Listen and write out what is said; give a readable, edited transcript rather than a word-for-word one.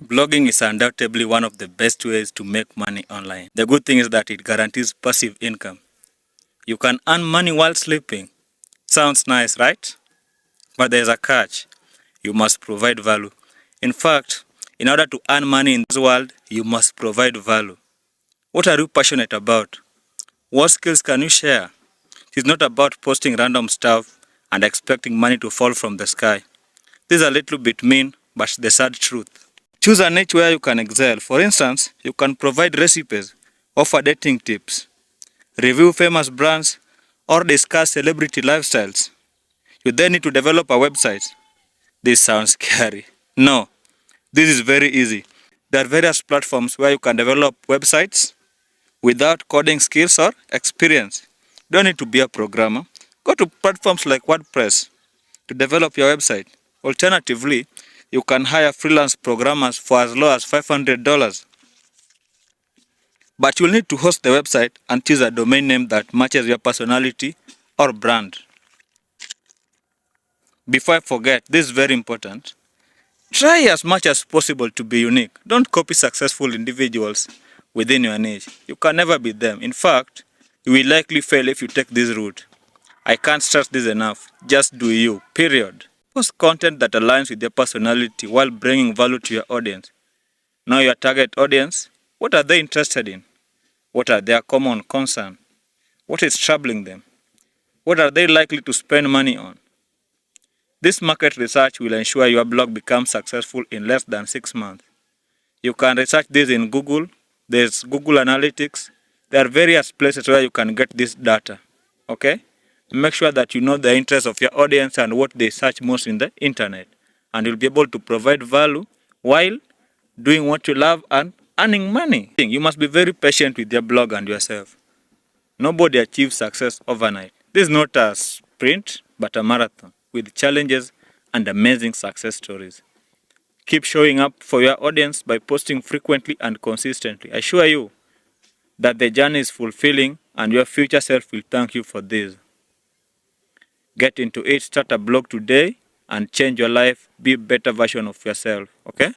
Blogging is undoubtedly one of the best ways to make money online. The good thing is that it guarantees passive income. You can earn money while sleeping. Sounds nice, right? But there's a catch. You must provide value. In fact, in order to earn money in this world, you must provide value. What are you passionate about? What skills can you share? It is not about posting random stuff and expecting money to fall from the sky. This is a little bit mean, but the sad truth. Choose a niche where you can excel. For instance, you can provide recipes, offer dating tips, review famous brands, or discuss celebrity lifestyles. You then need to develop a website. This sounds scary. No, this is very easy. There are various platforms where you can develop websites without coding skills or experience. You don't need to be a programmer. Go to platforms like WordPress to develop your website. Alternatively, you can hire freelance programmers for as low as $500. But you'll need to host the website and choose a domain name that matches your personality or brand. Before I forget, this is very important. Try as much as possible to be unique. Don't copy successful individuals within your niche. You can never be them. In fact, you will likely fail if you take this route. I can't stress this enough. Just do you, period. Post content that aligns with your personality while bringing value to your audience. Know your target audience. What are they interested in? What are their common concerns? What is troubling them? What are they likely to spend money on? This market research will ensure your blog becomes successful in less than 6 months. You can research this in Google. There's Google Analytics. There are various places where you can get this data. Okay? Make sure that you know the interests of your audience and what they search most in the internet. And you'll be able to provide value while doing what you love and earning money. You must be very patient with your blog and yourself. Nobody achieves success overnight. This is not a sprint, but a marathon with challenges and amazing success stories. Keep showing up for your audience by posting frequently and consistently. I assure you that the journey is fulfilling and your future self will thank you for this. Get into it, start a blog today and change your life, be a better version of yourself, okay?